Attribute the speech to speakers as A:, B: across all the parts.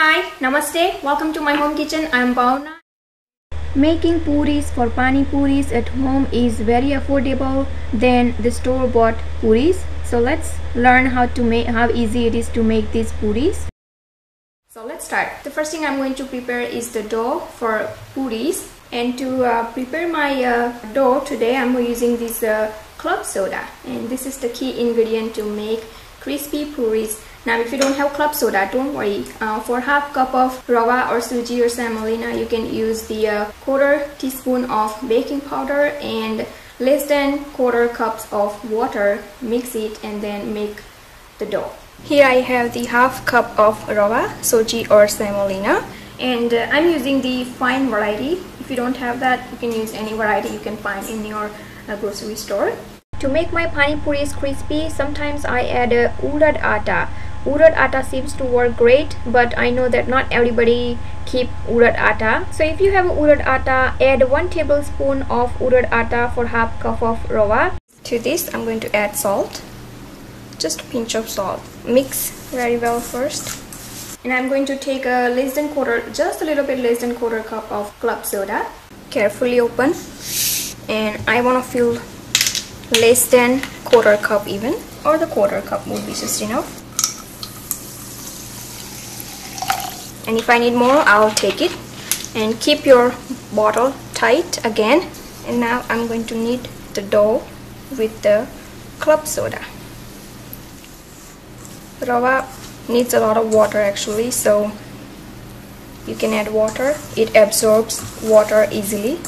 A: Hi, Namaste. Welcome to my home kitchen. I am Bhavna. Making puris for pani puris at home is very affordable than the store-bought puris. So let's learn how easy it is to make these puris. So let's start. The first thing I'm going to prepare is the dough for puris. And to prepare my dough today, I'm using this club soda. And this is the key ingredient to make crispy puris. Now if you don't have club soda, don't worry. For half cup of rava or suji or semolina, you can use the quarter teaspoon of baking powder and less than quarter cups of water. Mix it and then make the dough. Here I have the half cup of rava, suji or semolina, and I'm using the fine variety. If you don't have that, you can use any variety you can find in your grocery store. To make my pani puris crispy, sometimes I add urad atta. Urad atta seems to work great, but I know that not everybody keep urad atta. So if you have urad atta, add 1 tablespoon of urad atta for half cup of rava. To this, I'm going to add salt, just a pinch of salt. Mix very well first. And I'm going to take just a little bit less than quarter cup of club soda. Carefully open, and I want to fill less than quarter cup even, or the quarter cup would be just enough. And if I need more, I'll take it. And keep your bottle tight again. And now I'm going to knead the dough with the club soda. Rava needs a lot of water actually, so you can add water. It absorbs water easily,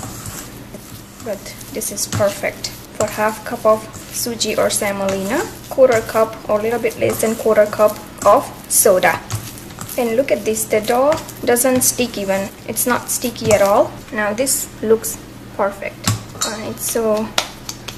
A: but this is perfect. For half cup of suji or semolina, quarter cup or little bit less than quarter cup of soda. And look at this, the dough doesn't stick even. It's not sticky at all. Now this looks perfect. Alright, so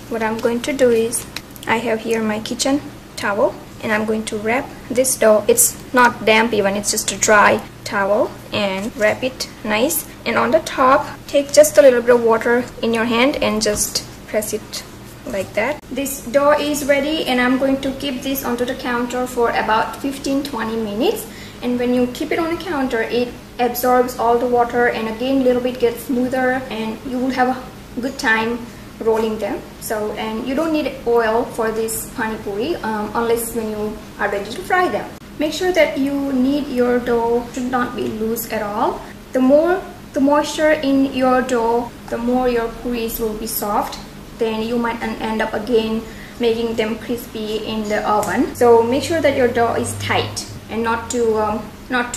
A: what I'm going to do is, I have here my kitchen towel, and I'm going to wrap this dough. It's not damp even, it's just a dry towel, and wrap it nice. And on the top, take just a little bit of water in your hand and just press it like that. This dough is ready, and I'm going to keep this onto the counter for about 15-20 minutes. And when you keep it on the counter, it absorbs all the water, and again little bit gets smoother, and you will have a good time rolling them. So, and you don't need oil for this pani puri unless when you are ready to fry them. Make sure that you knead your dough should not be loose at all. The more the moisture in your dough, the more your puris will be soft. Then you might end up again making them crispy in the oven. So make sure that your dough is tight and not too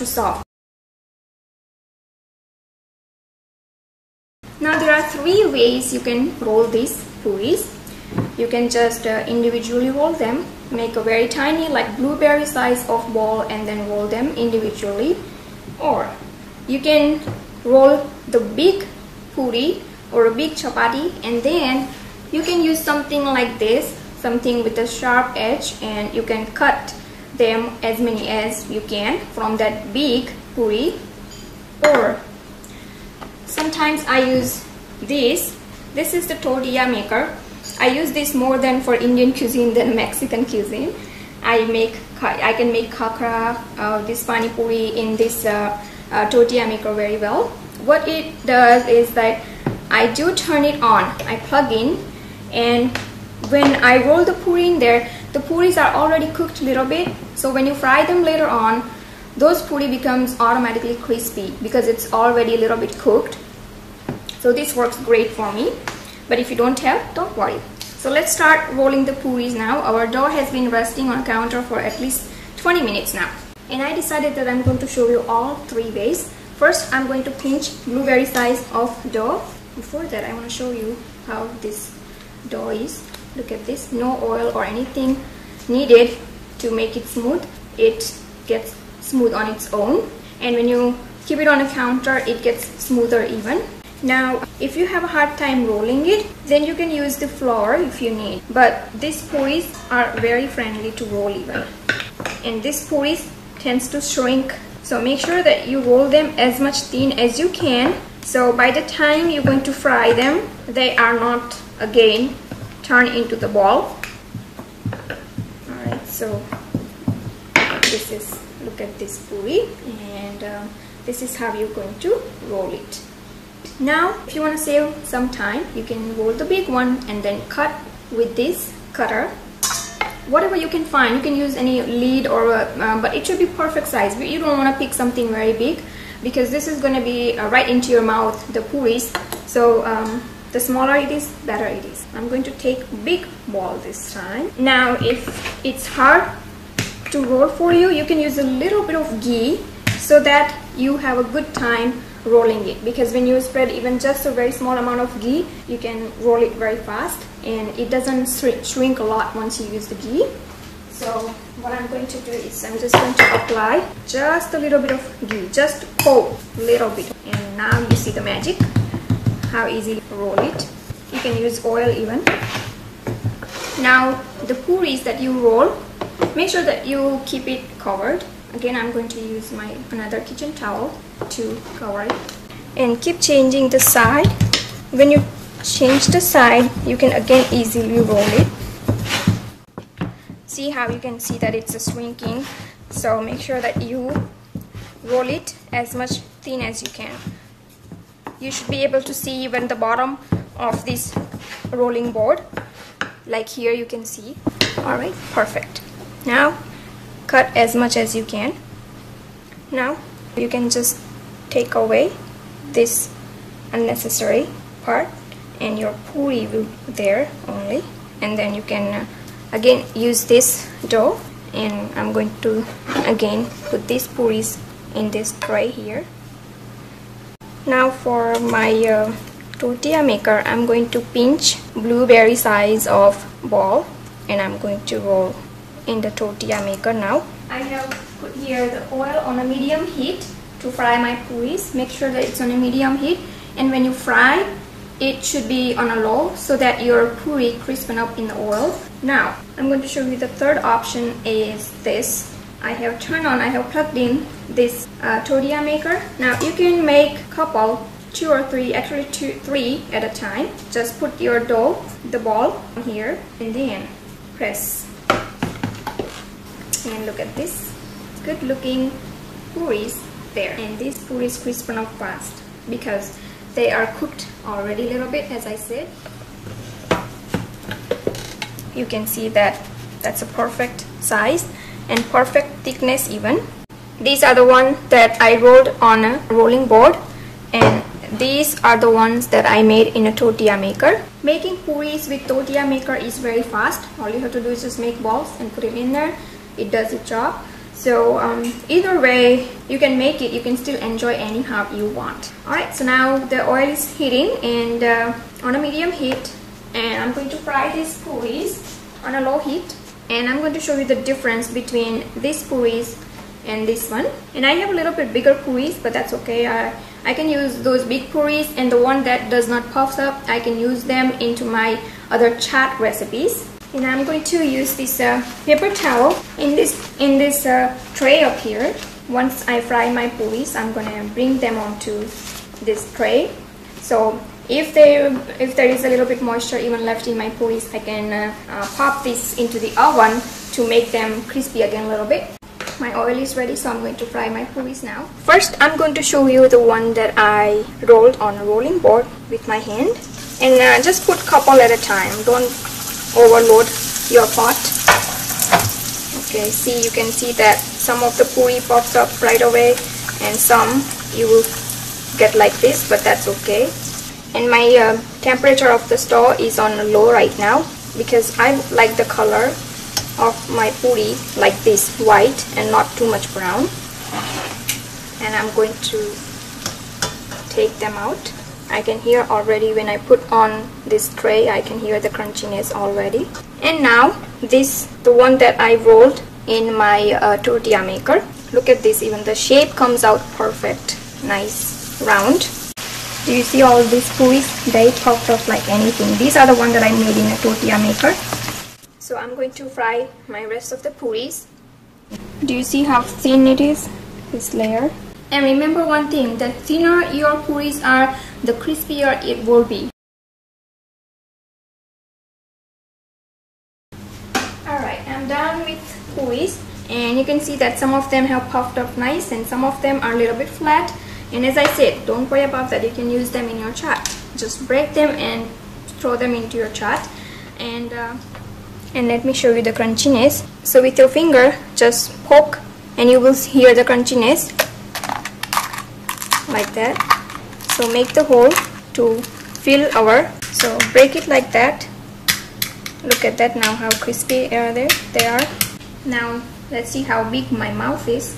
A: soft. Now there are 3 ways you can roll these puris. You can just individually roll them, make a very tiny like blueberry size of ball and then roll them individually. Or you can roll the big puri or a big chapati, and then you can use something like this, something with a sharp edge, and you can cut them as many as you can from that big puri. Or sometimes I use this. This is the tortilla maker. I use this more than for Indian cuisine than Mexican cuisine. I can make khakra, this pani puri in this tortilla maker very well. What it does is that I do turn it on. I plug in, and when I roll the puri in there, the puris are already cooked a little bit. So when you fry them later on, those puri becomes automatically crispy because it's already a little bit cooked. So this works great for me. But if you don't have, don't worry. So let's start rolling the puris now. Our dough has been resting on counter for at least 20 minutes now. And I decided that I'm going to show you all 3 ways. First, I'm going to pinch blueberry size of dough. Before that, I want to show you how this dough is. Look at this, no oil or anything needed to make it smooth. It gets smooth on its own, and when you keep it on a counter, it gets smoother even. Now if you have a hard time rolling it, then you can use the flour if you need, but these puris are very friendly to roll even, and this puris tends to shrink, so make sure that you roll them as much thin as you can, so by the time you're going to fry them, they are not again turn into the ball. Alright, so look at this puri, and this is how you're going to roll it. Now if you want to save some time, you can roll the big one and then cut with this cutter. Whatever you can find, you can use any lid or but it should be perfect size. You don't want to pick something very big, because this is going to be right into your mouth, the puris. So the smaller it is, better it is. I'm going to take big ball this time. Now if it's hard to roll for you, you can use a little bit of ghee so that you have a good time rolling it, because when you spread even just a very small amount of ghee, you can roll it very fast and it doesn't shrink a lot once you use the ghee. So what I'm going to do is I'm just going to apply just a little bit of ghee, just a little bit, and now you see the magic, how easy to roll it. You can use oil even. Now the puris that you roll, make sure that you keep it covered. Again, I'm going to use another kitchen towel to cover it, and keep changing the side. When you change the side, you can again easily roll it. See how you can see that it's shrinking, so make sure that you roll it as much thin as you can. You should be able to see even the bottom of this rolling board, like here you can see. Alright, perfect. Now cut as much as you can. Now you can just take away this unnecessary part, and your puri will be there only. And then you can again use this dough, and I'm going to again put these puris in this tray here. Now for my tortilla maker, I'm going to pinch blueberry size of ball, and I'm going to roll in the tortilla maker. Now I have put here the oil on a medium heat to fry my puris. Make sure that it's on a medium heat, and when you fry, it should be on a low so that your puri crispen up in the oil. Now I'm going to show you the third option is this. I have plugged in this tortilla maker. Now you can make couple, 2 or 3, actually 3 at a time. Just put your dough, the ball here, and then press. And look at this good looking puris there, and these puris crispen up fast because they are cooked already a little bit, as I said. You can see that that's a perfect size and perfect thickness even. These are the ones that I rolled on a rolling board, and these are the ones that I made in a tortilla maker. Making puris with tortilla maker is very fast. All you have to do is just make balls and put it in there. It does its job. So either way you can make it, you can still enjoy anyhow you want. Alright, so now the oil is heating and on a medium heat, and I'm going to fry these puris on a low heat, and I'm going to show you the difference between these puris and this one. And I have a little bit bigger puris, but that's okay. I can use those big puris, and the one that does not puff up, I can use them into my other chaat recipes. And I'm going to use this paper towel in this tray up here. Once I fry my puris, I'm going to bring them onto this tray. So if there is a little bit moisture even left in my puris, I can pop this into the oven to make them crispy again a little bit. My oil is ready, so I'm going to fry my puris now. First, I'm going to show you the one that I rolled on a rolling board with my hand, and just put couple at a time. Don't overload your pot. Okay, see, you can see that some of the puri pops up right away, and some you will get like this, but that's okay. And my temperature of the stove is on low right now because I like the color of my puri like this, white and not too much brown. And I'm going to take them out. I can hear already when I put on this tray, I can hear the crunchiness already. And now this, the one that I rolled in my tortilla maker. Look at this, even the shape comes out perfect, nice round. Do you see all these puris? They puffed up like anything. These are the ones that I made in a tortilla maker. So I'm going to fry my rest of the puris. Do you see how thin it is, this layer? And remember one thing, the thinner your puris are, the crispier it will be. Alright, I'm done with puris, and and you can see that some of them have puffed up nice and some of them are a little bit flat. And as I said, don't worry about that, you can use them in your chaat. Just break them and throw them into your chaat. And let me show you the crunchiness. So with your finger, just poke and you will hear the crunchiness like that. So make the hole to fill our, so break it like that. Look at that now, how crispy they are. Now let's see how big my mouth is.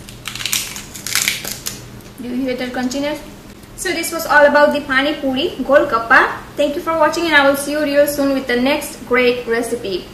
A: Do you hear the crunchiness? So this was all about the Pani Puri Golgappa. Thank you for watching, and I will see you real soon with the next great recipe.